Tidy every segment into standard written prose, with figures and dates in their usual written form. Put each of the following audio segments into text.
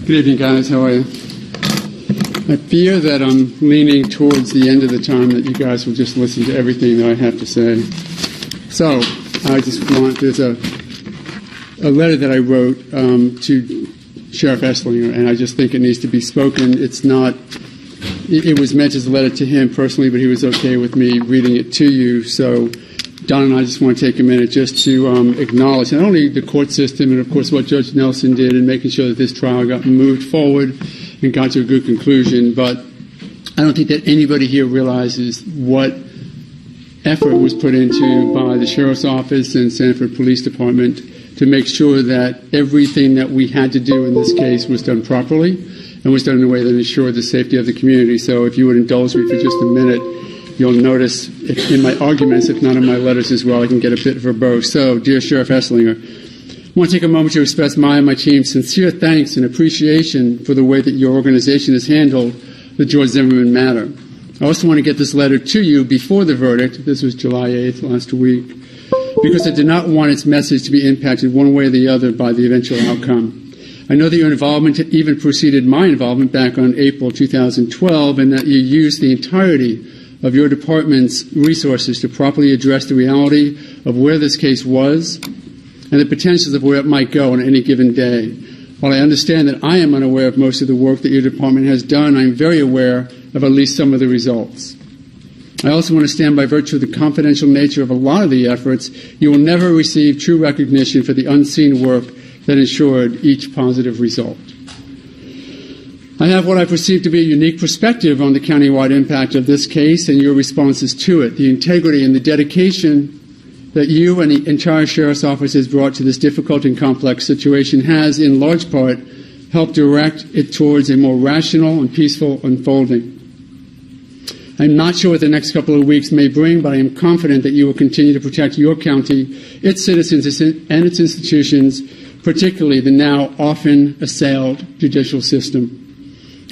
Good evening, guys. How are you? I fear that I'm leaning towards the end of the time that you guys will just listen to everything that I have to say. So, I just want, there's a letter that I wrote to Sheriff Esslinger, and I just think it needs to be spoken. It's not, it was meant as a letter to him personally, but he was okay with me reading it to you. So, Don and I just want to take a minute just to acknowledge not only the court system and, of course, what Judge Nelson did in making sure that this trial got moved forward and got to a good conclusion, but I don't think that anybody here realizes what effort was put into by the Sheriff's Office and Sanford Police Department to make sure that everything that we had to do in this case was done properly and was done in a way that ensured the safety of the community. So if you would indulge me for just a minute, you'll notice in my arguments, if not in my letters as well, I can get a bit verbose. So, dear Sheriff Esslinger, I want to take a moment to express my and my team's sincere thanks and appreciation for the way that your organization has handled the George Zimmerman matter. I also want to get this letter to you before the verdict. This was July 8th, last week, because I did not want its message to be impacted one way or the other by the eventual outcome. I know that your involvement even preceded my involvement back on April 2012, and that you used the entirety of your department's resources to properly address the reality of where this case was and the potentials of where it might go on any given day. While I understand that I am unaware of most of the work that your department has done, I am very aware of at least some of the results. I also want to stand by virtue of the confidential nature of a lot of the efforts. You will never receive true recognition for the unseen work that ensured each positive result. I have what I perceive to be a unique perspective on the countywide impact of this case and your responses to it. The integrity and the dedication that you and the entire Sheriff's Office has brought to this difficult and complex situation has, in large part, helped direct it towards a more rational and peaceful unfolding. I'm not sure what the next couple of weeks may bring, but I am confident that you will continue to protect your county, its citizens, and its institutions, particularly the now often assailed judicial system.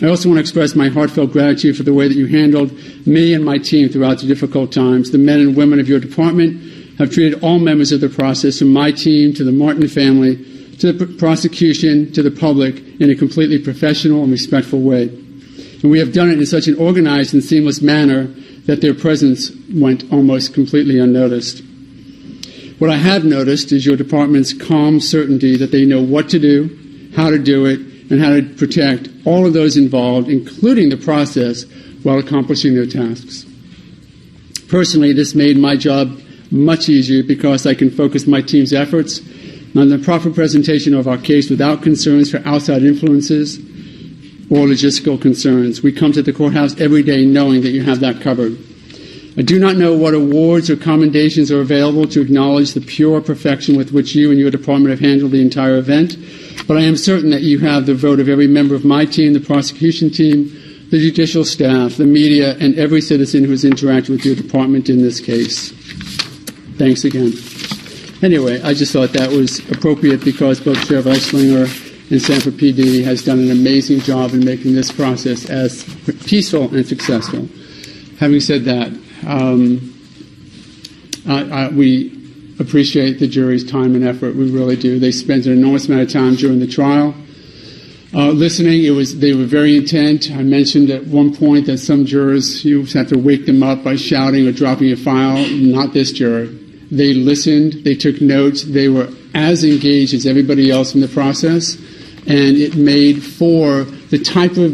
I also want to express my heartfelt gratitude for the way that you handled me and my team throughout the difficult times. The men and women of your department have treated all members of the process, from my team to the Martin family, to the prosecution, to the public, in a completely professional and respectful way. And we have done it in such an organized and seamless manner that their presence went almost completely unnoticed. What I have noticed is your department's calm certainty that they know what to do, how to do it, and how to protect all of those involved, including the process, while accomplishing their tasks. Personally, this made my job much easier because I can focus my team's efforts on the proper presentation of our case without concerns for outside influences or logistical concerns. We come to the courthouse every day knowing that you have that covered. I do not know what awards or commendations are available to acknowledge the pure perfection with which you and your department have handled the entire event, but I am certain that you have the vote of every member of my team, the prosecution team, the judicial staff, the media, and every citizen who has interacted with your department in this case. Thanks again. Anyway, I just thought that was appropriate because both Sheriff Esslinger and Sanford PD has done an amazing job in making this process as peaceful and successful. Having said that, we appreciate the jury's time and effort. We really do. They spent an enormous amount of time during the trial listening. They were very intent. I mentioned at one point that some jurors, you have to wake them up by shouting or dropping a file. Not this juror. They listened. They took notes. They were as engaged as everybody else in the process, and it made for the type of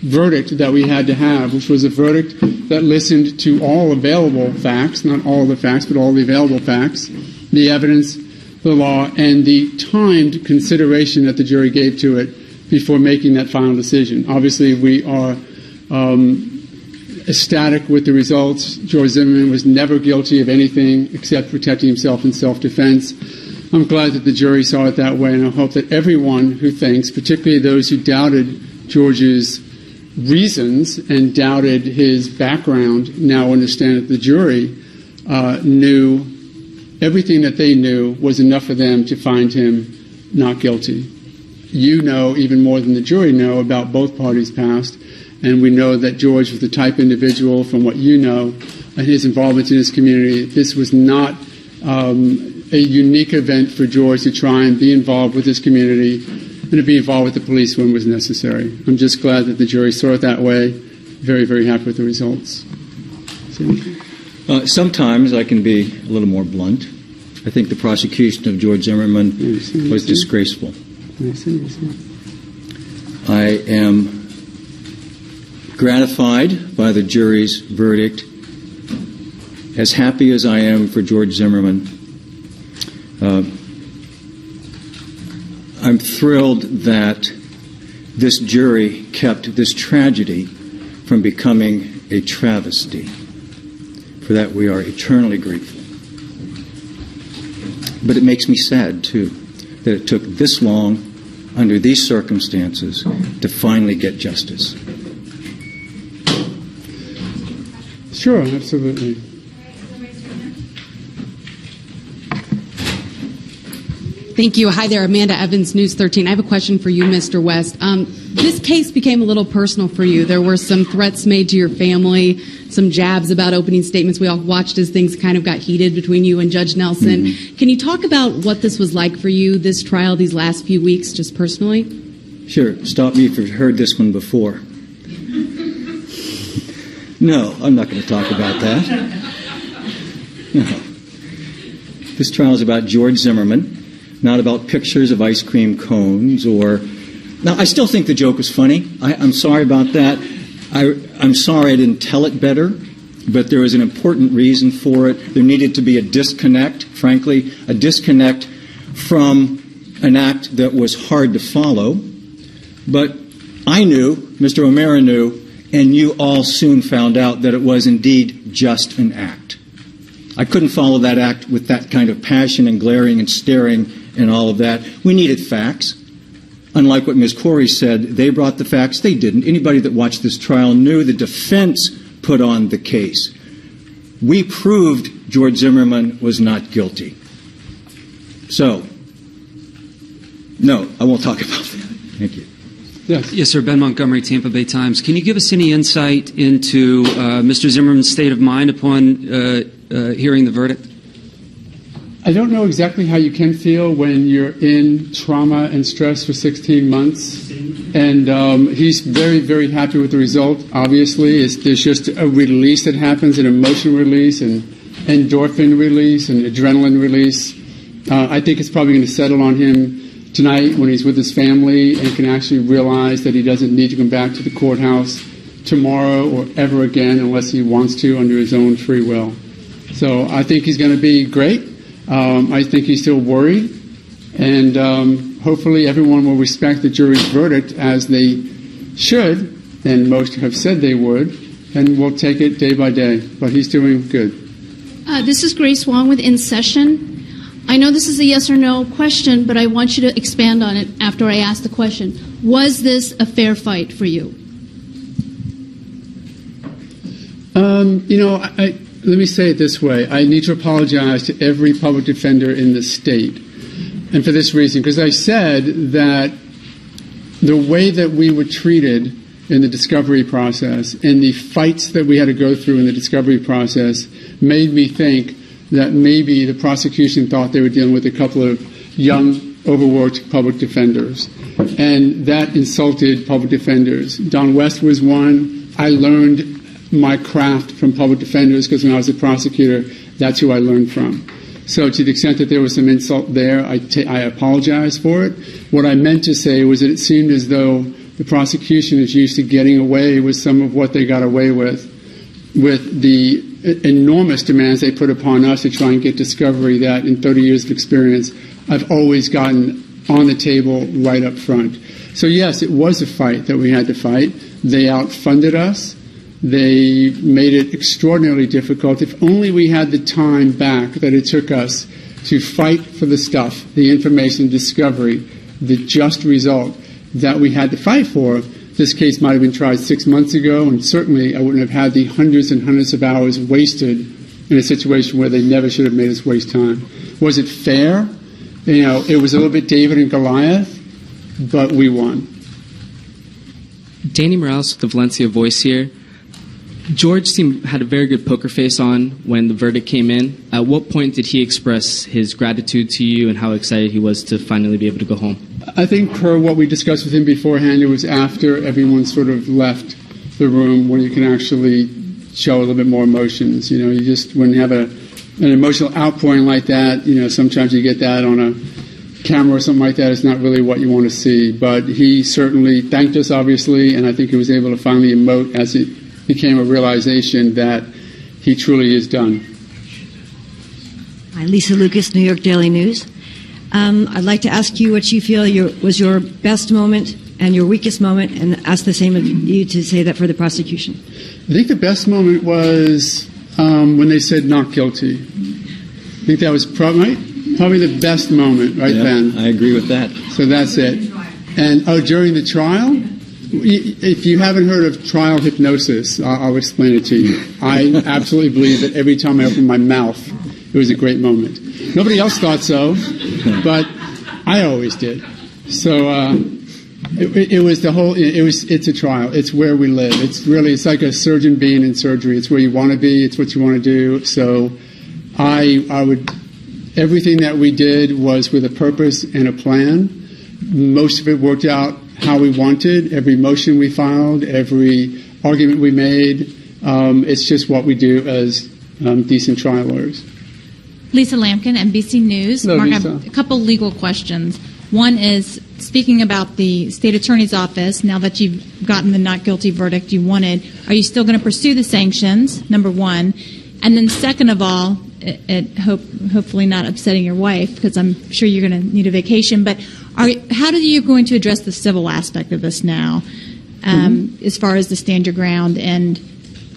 verdict that we had to have, which was a verdict that listened to all available facts, not all the facts, but all the available facts, the evidence, the law, and the timed consideration that the jury gave to it before making that final decision. Obviously, we are ecstatic with the results. George Zimmerman was never guilty of anything except protecting himself in self-defense. I'm glad that the jury saw it that way, and I hope that everyone who thinks, particularly those who doubted George's reasons and doubted his background, now understand that the jury knew everything that they knew was enough for them to find him not guilty. You know even more than the jury know about both parties' past, and we know that George was the type individual, from what you know, and his involvement in his community. This was not a unique event for George to try and be involved with his community and to be involved with the police when it was necessary. I'm just glad that the jury saw it that way. Very, very happy with the results. Sometimes I can be a little more blunt. I think the prosecution of George Zimmerman was disgraceful. I am gratified by the jury's verdict, as happy as I am for George Zimmerman. I'm thrilled that this jury kept this tragedy from becoming a travesty. For that, we are eternally grateful. But it makes me sad, too, that it took this long, under these circumstances, to finally get justice. Sure, absolutely. Thank you. Hi there, Amanda Evans, News 13. I have a question for you, Mr. West. This case became a little personal for you. There were some threats made to your family, some jabs about opening statements. We all watched as things kind of got heated between you and Judge Nelson. Mm-hmm. Can you talk about what this was like for you, this trial, these last few weeks, just personally? Sure. Stop me if you've heard this one before. No, I'm not going to talk about that. No. This trial is about George Zimmerman, not about pictures of ice cream cones or... Now, I still think the joke was funny. I'm sorry about that. I'm sorry I didn't tell it better, but there was an important reason for it. There needed to be a disconnect, frankly, a disconnect from an act that was hard to follow. But I knew, Mr. O'Mara knew, and you all soon found out that it was indeed just an act. I couldn't follow that act with that kind of passion and glaring and staring and all of that. We needed facts. Unlike what Ms. Corey said, they brought the facts. They didn't. Anybody that watched this trial knew the defense put on the case. We proved George Zimmerman was not guilty. So, no, I won't talk about that. Thank you. Yes, sir. Ben Montgomery, Tampa Bay Times. Can you give us any insight into Mr. Zimmerman's state of mind upon hearing the verdict? I don't know exactly how you can feel when you're in trauma and stress for 16 months. And he's very, very happy with the result, obviously. There's just a release that happens, an emotion release, and endorphin release, and adrenaline release. I think it's probably going to settle on him tonight when he's with his family and can actually realize that he doesn't need to come back to the courthouse tomorrow or ever again unless he wants to under his own free will. So I think he's going to be great. I think he's still worried, and hopefully everyone will respect the jury's verdict as they should, and most have said they would, and we'll take it day by day. But he's doing good. This is Grace Wong with In Session. I know this is a yes or no question, but I want you to expand on it after I ask the question. Was this a fair fight for you? Let me say it this way. I need to apologize to every public defender in the state. And for this reason, because I said that the way that we were treated in the discovery process and the fights that we had to go through in the discovery process made me think that maybe the prosecution thought they were dealing with a couple of young, overworked public defenders. And that insulted public defenders. Don West was one. I learned my craft from public defenders because when I was a prosecutor, that's who I learned from. So to the extent that there was some insult there, I apologize for it. What I meant to say was that it seemed as though the prosecution is used to getting away with some of what they got away with the enormous demands they put upon us to try and get discovery that in 30 years of experience, I've always gotten on the table right up front. So yes, it was a fight that we had to fight. They outfunded us. They made it extraordinarily difficult. If only we had the time back that it took us to fight for the stuff, the information, discovery, the just result that we had to fight for, this case might have been tried 6 months ago, and certainly I wouldn't have had the hundreds and hundreds of hours wasted in a situation where they never should have made us waste time. Was it fair? It was a little bit David and Goliath, but we won. Danny Morales with the Valencia Voice here. George had a very good poker face on when the verdict came in. At what point did he express his gratitude to you and how excited he was to finally be able to go home? I think per what we discussed with him beforehand, it was after everyone sort of left the room when you can actually show a little bit more emotions. You know, you just, when you have an emotional outpouring like that, you know, sometimes you get that on a camera or something like that. It's not really what you want to see. But he certainly thanked us, obviously, and I think he was able to finally emote as it became a realization that he truly is done. Hi, Lisa Lucas, New York Daily News. I'd like to ask you what you feel was your best moment and your weakest moment, and ask the same of you to say that for the prosecution. I think the best moment was when they said not guilty. I think that was probably the best moment, right, Ben? I agree with that. So that's it. And during the trial, if you haven't heard of trial hypnosis, I'll explain it to you. I absolutely believe that every time I opened my mouth, it was a great moment. Nobody else thought so, but I always did. So it was the whole. It's a trial. It's where we live. It's like a surgeon being in surgery. It's where you want to be. It's what you want to do. So I would. Everything that we did was with a purpose and a plan. Most of it worked out how we wanted. Every motion we filed, every argument we made. It's just what we do as decent trial lawyers. Lisa Lampkin, NBC News. Hello, Mark, Lisa. I have a couple legal questions. One is, speaking about the state attorney's office, now that you've gotten the not guilty verdict you wanted, are you still going to pursue the sanctions, number one? And then second of all, hopefully not upsetting your wife, because I'm sure you're going to need a vacation, but how are you going to address the civil aspect of this now, as far as the stand your ground and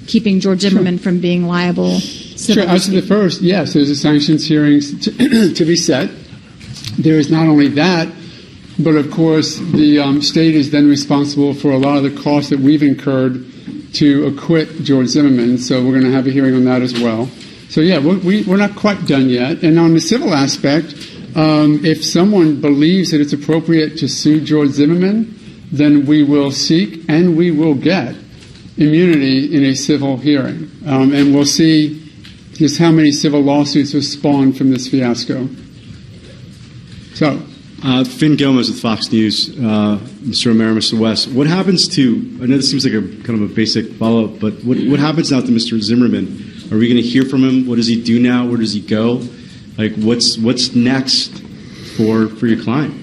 keeping George Zimmerman from being liable? Sure. As to the first, yes, there's a sanctions hearings to be set. There is not only that, but of course the state is then responsible for a lot of the costs that we've incurred to acquit George Zimmerman. So we're going to have a hearing on that as well. So yeah, we're not quite done yet. And on the civil aspect, if someone believes that it's appropriate to sue George Zimmerman, then we will seek and we will get immunity in a civil hearing. And we'll see just how many civil lawsuits are spawned from this fiasco. So, Finn Gomez with Fox News. Mr. O'Mara, Mr. West, what happens to, I know this seems like a kind of a basic follow-up, but what happens now to Mr. Zimmerman? Are we going to hear from him? What does he do now? Where does he go? Like, what's next for your client?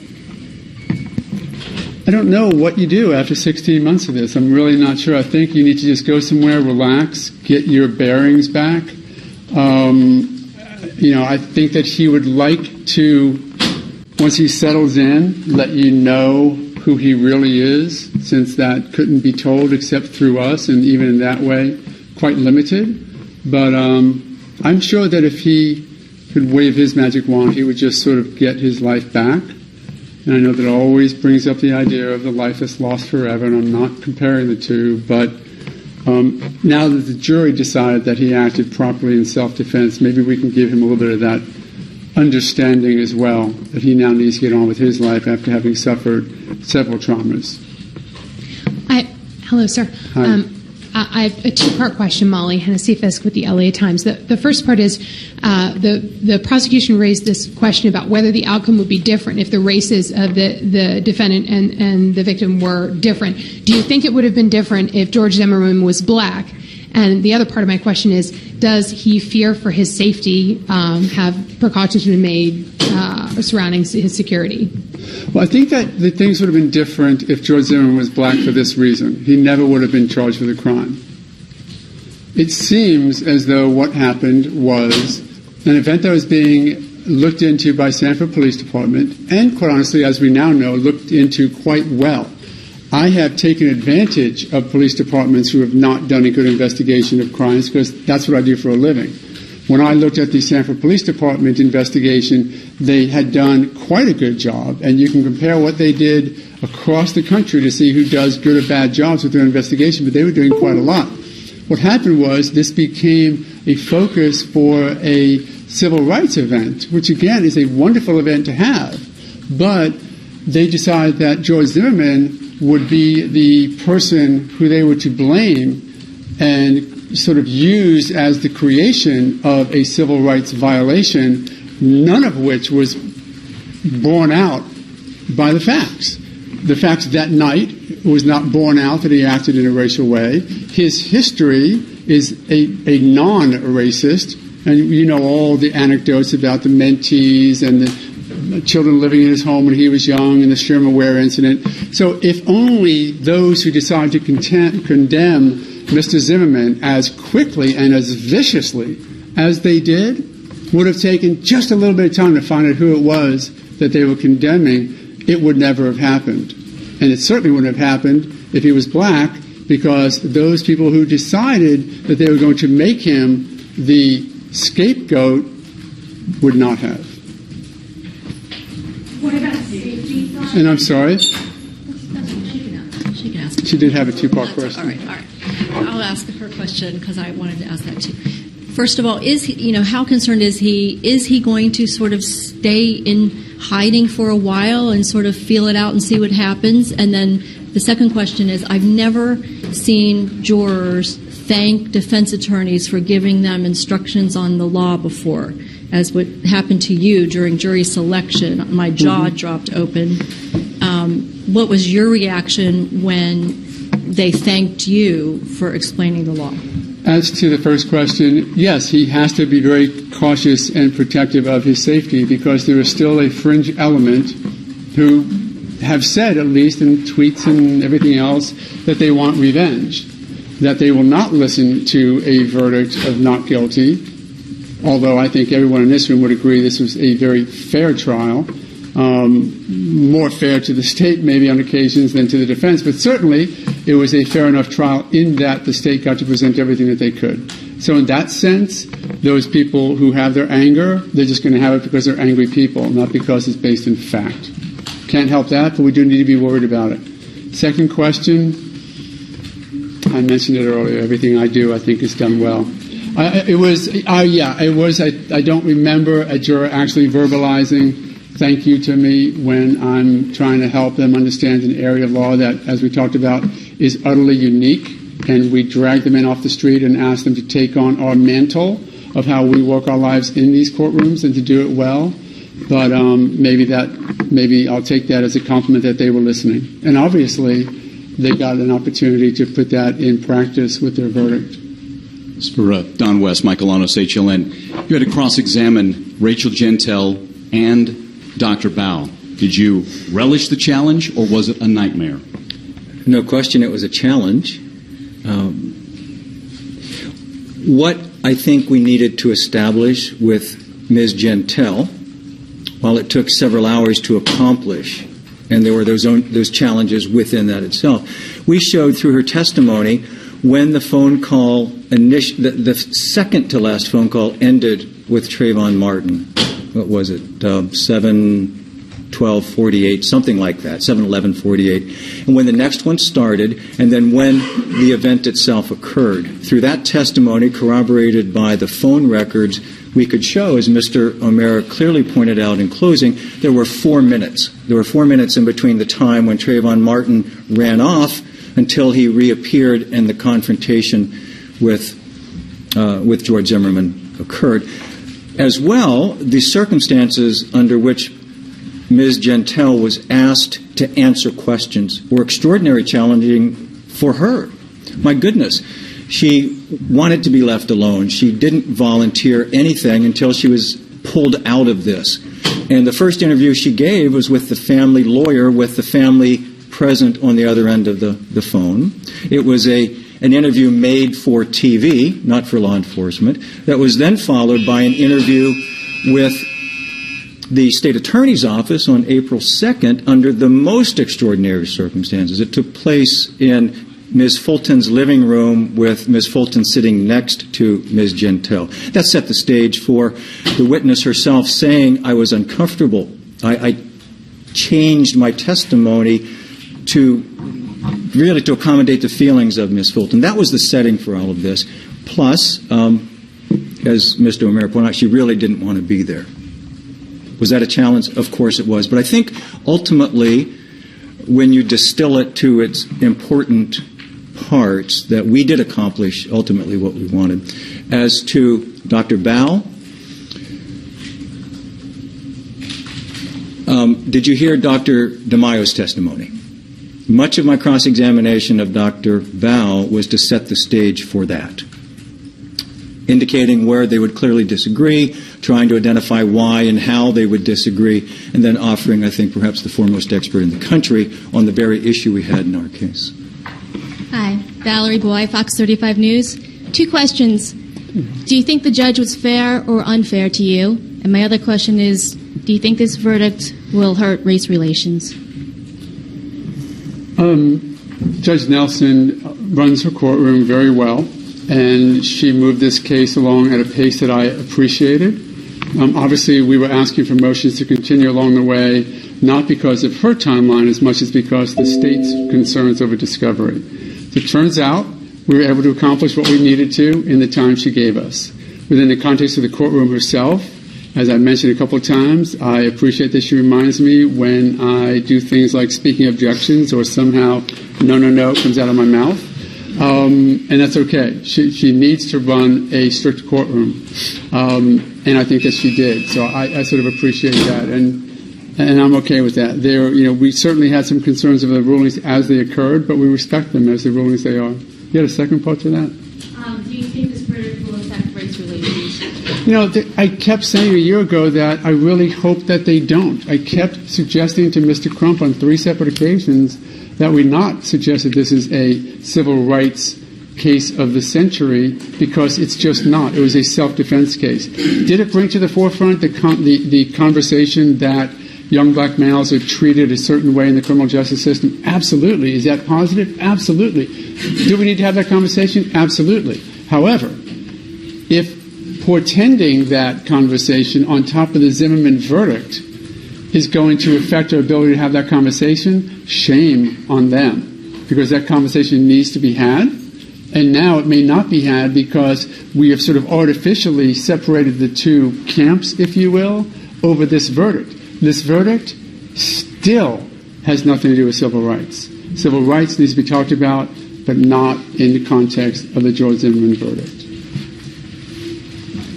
I don't know what you do after 16 months of this. I'm really not sure. I think you need to just go somewhere, relax, get your bearings back. I think that he would like to, once he settles in, let you know who he really is, since that couldn't be told except through us, and even in that way, quite limited. But I'm sure that if he could wave his magic wand, he would just sort of get his life back. And I know that it always brings up the idea of the life that's lost forever, and I'm not comparing the two, but now that the jury decided that he acted properly in self-defense, maybe we can give him a little bit of that understanding as well, that he now needs to get on with his life after having suffered several traumas. Hello, sir. Hi. I have a two-part question, Molly Hennessy Fisk with the LA Times. The first part is the prosecution raised this question about whether the outcome would be different if the races of the defendant and the victim were different. Do you think it would have been different if George Zimmerman was black? And the other part of my question is, does he fear for his safety, have precautions been made surrounding his security? Well, I think that the things would have been different if George Zimmerman was black for this reason. He never would have been charged with a crime. It seems as though what happened was an event that was being looked into by Sanford Police Department, and quite honestly, as we now know, looked into quite well. I have taken advantage of police departments who have not done a good investigation of crimes, because that's what I do for a living. When I looked at the Sanford Police Department investigation, they had done quite a good job, and you can compare what they did across the country to see who does good or bad jobs with their investigation, but they were doing quite a lot. What happened was this became a focus for a civil rights event, which again is a wonderful event to have, but they decided that George Zimmerman would be the person who they were to blame and sort of used as the creation of a civil rights violation, none of which was borne out by the facts. The facts that night was not borne out that he acted in a racial way. His history is a non-racist, and you know all the anecdotes about the mentees and the children living in his home when he was young and the Sherman-Ware incident. So if only those who decide to condemn Mr. Zimmerman as quickly and as viciously as they did would have taken just a little bit of time to find out who it was that they were condemning, it would never have happened. And it certainly wouldn't have happened if he was black, because those people who decided that they were going to make him the scapegoat would not have. What about safety? And I'm sorry? She can ask. She did have a two-part question. All right. I'll ask her question because I wanted to ask that too. First of all, is he, how concerned is he? Is he going to sort of stay in hiding for a while and sort of feel it out and see what happens? And then the second question is, I've never seen jurors thank defense attorneys for giving them instructions on the law before, as what happened to you during jury selection. My jaw dropped open. What was your reaction when they thanked you for explaining the law? As to the first question, yes, he has to be very cautious and protective of his safety, because there is still a fringe element who have said, at least in tweets and everything else, that they want revenge, that they will not listen to a verdict of not guilty, although I think everyone in this room would agree this was a very fair trial, more fair to the state maybe on occasions than to the defense, but certainly it was a fair enough trial in that the state got to present everything that they could. So in that sense, those people who have their anger, they're just going to have it because they're angry people, not because it's based in fact. Can't help that, but we do need to be worried about it. Second question, I mentioned it earlier, everything I do I think is done well. I don't remember a juror actually verbalizing thank you to me when I'm trying to help them understand an area of law that, as we talked about, is utterly unique, and we drag them in off the street and ask them to take on our mantle of how we work our lives in these courtrooms and to do it well. But maybe I'll take that as a compliment that they were listening. And obviously, they got an opportunity to put that in practice with their verdict. It's for Don West, Michael Lanos, HLN. You had to cross-examine Rachel Gentile and Dr. Bao. Did you relish the challenge, or was it a nightmare? No question it was a challenge. What I think we needed to establish with Ms. Gentile, while it took several hours to accomplish, and there were those challenges within that itself, we showed through her testimony when the phone call, the second to last phone call ended with Trayvon Martin. What was it, 7:12:48, something like that, 7:11:48. And when the next one started, and then when the event itself occurred. Through that testimony, corroborated by the phone records, we could show, as Mr. O'Mara clearly pointed out in closing, there were 4 minutes. There were 4 minutes in between the time when Trayvon Martin ran off until he reappeared and the confrontation with George Zimmerman occurred. As well, the circumstances under which Ms. Gentile was asked to answer questions were extraordinarily challenging for her. My goodness, she wanted to be left alone. She didn't volunteer anything until she was pulled out of this. And the first interview she gave was with the family lawyer, with the family present on the other end of the phone. It was an interview made for TV, not for law enforcement, that was then followed by an interview with the state attorney's office on April 2nd under the most extraordinary circumstances. It took place in Ms. Fulton's living room with Ms. Fulton sitting next to Ms. Gentile. That set the stage for the witness herself saying, I was uncomfortable. I changed my testimony to accommodate the feelings of Ms. Fulton. That was the setting for all of this. Plus, as Mr. O'Mara pointed out, she really didn't want to be there. Was that a challenge? Of course it was. But I think ultimately, when you distill it to its important parts, that we did accomplish ultimately what we wanted. As to Dr. Bao, Did you hear Dr. DeMaio's testimony? Much of my cross-examination of Dr. Val was to set the stage for that, indicating where they would clearly disagree, trying to identify why and how they would disagree, and then offering, I think, perhaps the foremost expert in the country on the very issue we had in our case. Hi, Valerie Boy, Fox 35 News. 2 questions. Do you think the judge was fair or unfair to you? And my other question is, do you think this verdict will hurt race relations? Judge Nelson runs her courtroom very well, and she moved this case along at a pace that I appreciated. Obviously, we were asking for motions to continue along the way, not because of her timeline as much as because of the state's concerns over discovery. It turns out we were able to accomplish what we needed to in the time she gave us. Within the context of the courtroom herself, as I mentioned a couple of times, I appreciate that she reminds me when I do things like speaking objections or somehow no comes out of my mouth. And that's okay. She needs to run a strict courtroom. And I think that she did. So I sort of appreciate that. And I'm okay with that. We certainly had some concerns over the rulings as they occurred, but we respect them as the rulings they are. You had a second part to that? Do you think this verdict will affect race relations? I kept saying a year ago that I really hope that they don't. I kept suggesting to Mr. Crump on 3 separate occasions that we not suggest that this is a civil rights case of the century, because it's just not. It was a self-defense case. Did it bring to the forefront the conversation that young black males are treated a certain way in the criminal justice system? Absolutely. Is that positive? Absolutely. Do we need to have that conversation? Absolutely. However, if portending that conversation on top of the Zimmerman verdict is going to affect our ability to have that conversation, shame on them, because that conversation needs to be had. And now it may not be had because we have sort of artificially separated the 2 camps, if you will, over this verdict. This verdict still has nothing to do with civil rights. Civil rights needs to be talked about, but not in the context of the George Zimmerman verdict.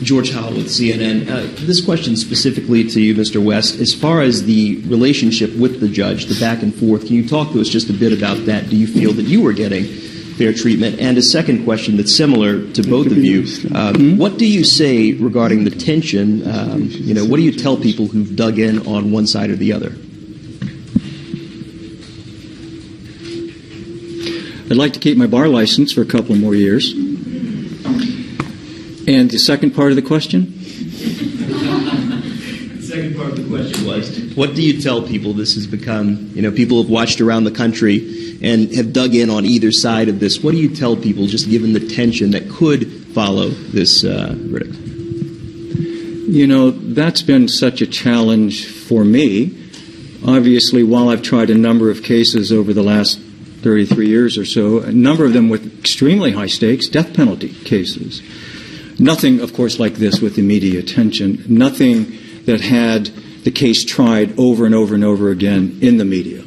George Howell with CNN. This question specifically to you, Mr. West. As far as the relationship with the judge, the back and forth, can you talk to us just a bit about that? Do you feel that you were getting fair treatment? And a second question that's similar to both of you. What do you say regarding the tension? What do you tell people who've dug in on one side or the other? I'd like to keep my bar license for a couple more years. And the second part of the question? The second part of the question was, what do you tell people? This has become, people have watched around the country and have dug in on either side of this. What do you tell people, just given the tension that could follow this verdict? That's been such a challenge for me. Obviously, while I've tried a number of cases over the last 33 years or so, a number of them with extremely high stakes, death penalty cases. Nothing, of course, like this with the media attention. Nothing that had the case tried over and over and over again in the media.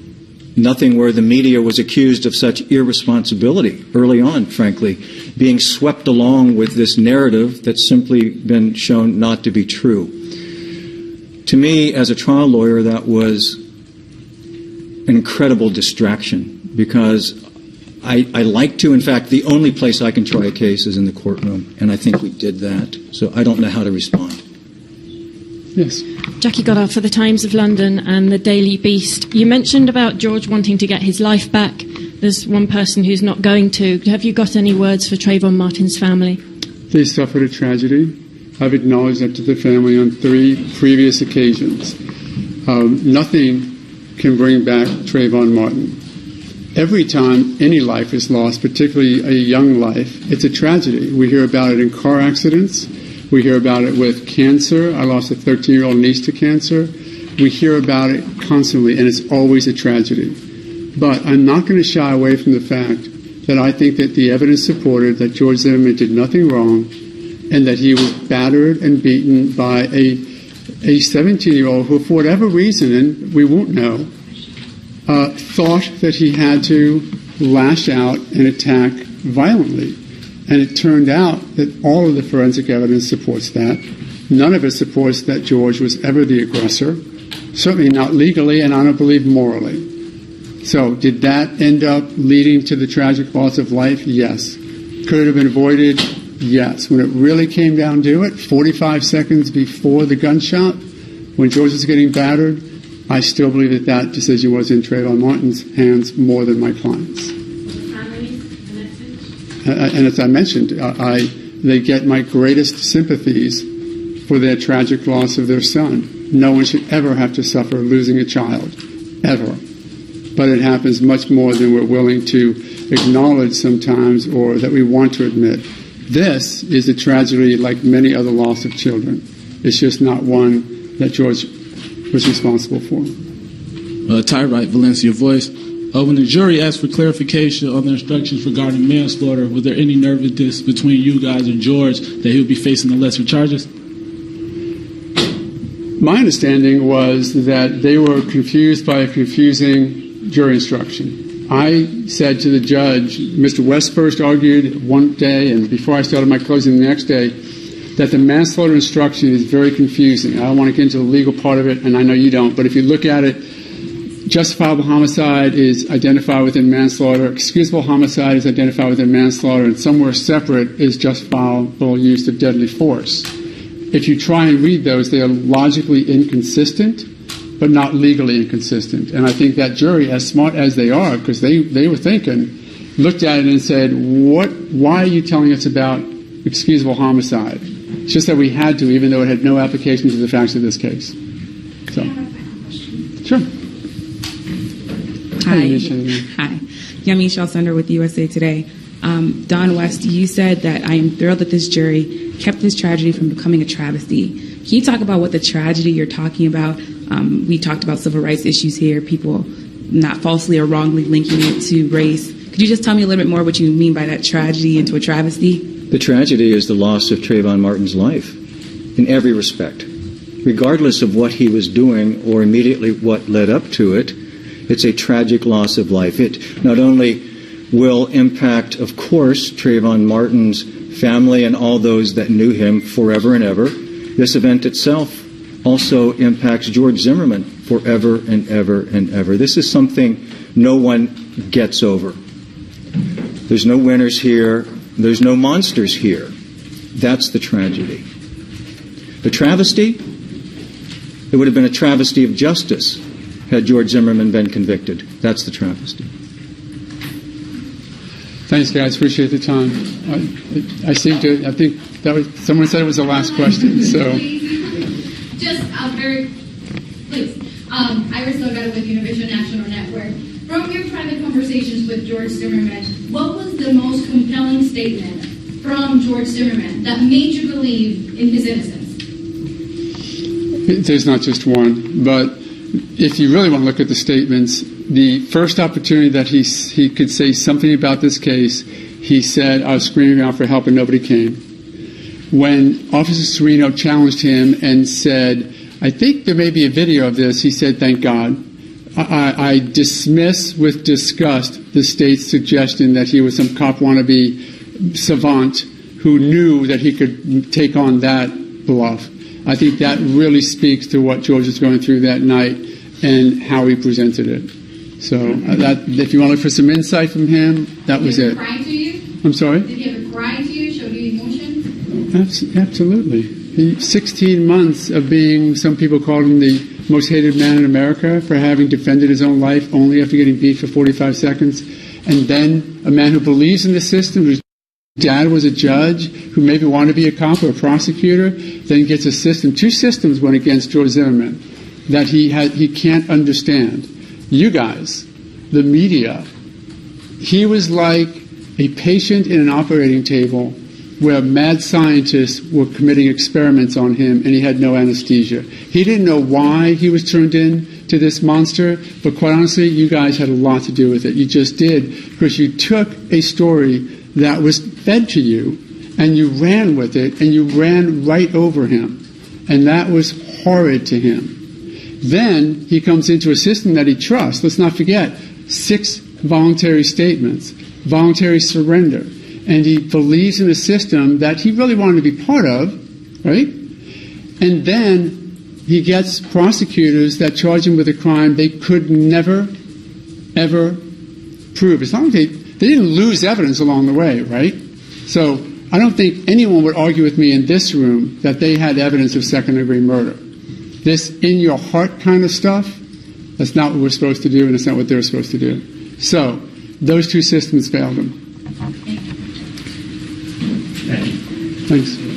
Nothing where the media was accused of such irresponsibility early on, frankly, being swept along with this narrative that's simply been shown not to be true. To me, as a trial lawyer, that was an incredible distraction, because I like to, in fact, the only place I can try a case is in the courtroom, and I think we did that. So I don't know how to respond. Yes. Jackie Goddard for the Times of London and the Daily Beast. You mentioned about George wanting to get his life back. There's one person who's not going to. Have you got any words for Trayvon Martin's family? They suffered a tragedy. I've acknowledged that to the family on 3 previous occasions. Nothing can bring back Trayvon Martin. Every time any life is lost, particularly a young life, it's a tragedy. We hear about it in car accidents. We hear about it with cancer. I lost a 13-year-old niece to cancer. We hear about it constantly, and it's always a tragedy. But I'm not going to shy away from the fact that I think that the evidence supported that George Zimmerman did nothing wrong, and that he was battered and beaten by a 17-year-old who, for whatever reason, and we won't know, thought that he had to lash out and attack violently. And it turned out that all of the forensic evidence supports that. None of it supports that George was ever the aggressor. Certainly not legally, and I don't believe morally. So did that end up leading to the tragic loss of life? Yes. Could it have been avoided? Yes. When it really came down to it, 45 seconds before the gunshot, when George was getting battered, I still believe that that decision was in Trayvon Martin's hands more than my client's. And as I mentioned, they get my greatest sympathies for their tragic loss of their son. No one should ever have to suffer losing a child, ever. But it happens much more than we're willing to acknowledge sometimes or that we want to admit. This is a tragedy like many other loss of children. It's just not one that George was responsible for. Ty Wright, Valencia Voice. When the jury asked for clarification on the instructions regarding manslaughter, was there any nervousness between you guys and George that he would be facing the lesser charges? My understanding was that they were confused by a confusing jury instruction. I said to the judge, Mr. West first argued one day, and before I started my closing the next day, that the manslaughter instruction is very confusing. I don't want to get into the legal part of it, and I know you don't, but if you look at it, justifiable homicide is identified within manslaughter, excusable homicide is identified within manslaughter, and somewhere separate is justifiable use of deadly force. If you try and read those, they are logically inconsistent, but not legally inconsistent. And I think that jury, as smart as they are, because they were thinking, looked at it and said, why are you telling us about excusable homicide? It's just that we had to, even though it had no application to the facts of this case. So, sure. Hi. Yami Shalsender with USA Today. Don West, you said that I am thrilled that this jury kept this tragedy from becoming a travesty. Can you talk about what the tragedy you're talking about? We talked about civil rights issues here, people not falsely or wrongly linking it to race. Could you just tell me a little bit more what you mean by that tragedy into a travesty? The tragedy is the loss of Trayvon Martin's life in every respect. Regardless of what he was doing or immediately what led up to it, it's a tragic loss of life. It not only will impact, of course, Trayvon Martin's family and all those that knew him forever and ever. This event itself also impacts George Zimmerman forever and ever and ever. This is something no one gets over. There's no winners here. There's no monsters here. That's the tragedy. The travesty? It would have been a travesty of justice had George Zimmerman been convicted. That's the travesty. Thanks, guys. Appreciate the time. I think that was, someone said it was the last question. So, just please. Iris Delgado with Univision National Network. From your private conversations with George Zimmerman, what was the most compelling statement from George Zimmerman that made you believe in his innocence? There's not just one, but if you really want to look at the statements, the first opportunity that he could say something about this case, he said, I was screaming out for help and nobody came. When Officer Serino challenged him and said, I think there may be a video of this, he said, thank God. I dismiss with disgust the state's suggestion that he was some cop wannabe savant who knew that he could take on that bluff. I think that really speaks to what George was going through that night and how he presented it. So if you want to look for some insight from him, that was it. Did he ever cry to you? I'm sorry? Did he ever cry to you, show you emotion? Absolutely. 16 months of being, some people called him the most hated man in America for having defended his own life only after getting beat for 45 seconds. And then a man who believes in the system, whose dad was a judge, who maybe wanted to be a cop or a prosecutor, then gets a system. Two systems went against George Zimmerman that he can't understand. You guys, the media, he was like a patient in an operating table where mad scientists were committing experiments on him and he had no anesthesia. He didn't know why he was turned in to this monster, but quite honestly, you guys had a lot to do with it. You just did, because you took a story that was fed to you and you ran with it and you ran right over him. And that was horrid to him. Then he comes into a system that he trusts. Let's not forget, 6 voluntary statements, voluntary surrender. And he believes in a system that he really wanted to be part of, right? And then he gets prosecutors that charge him with a crime they could never, ever prove. It's not like they didn't lose evidence along the way, right? So I don't think anyone would argue with me in this room that they had evidence of second-degree murder. This in-your-heart kind of stuff, that's not what we're supposed to do, and it's not what they're supposed to do. So those two systems failed them. Thanks.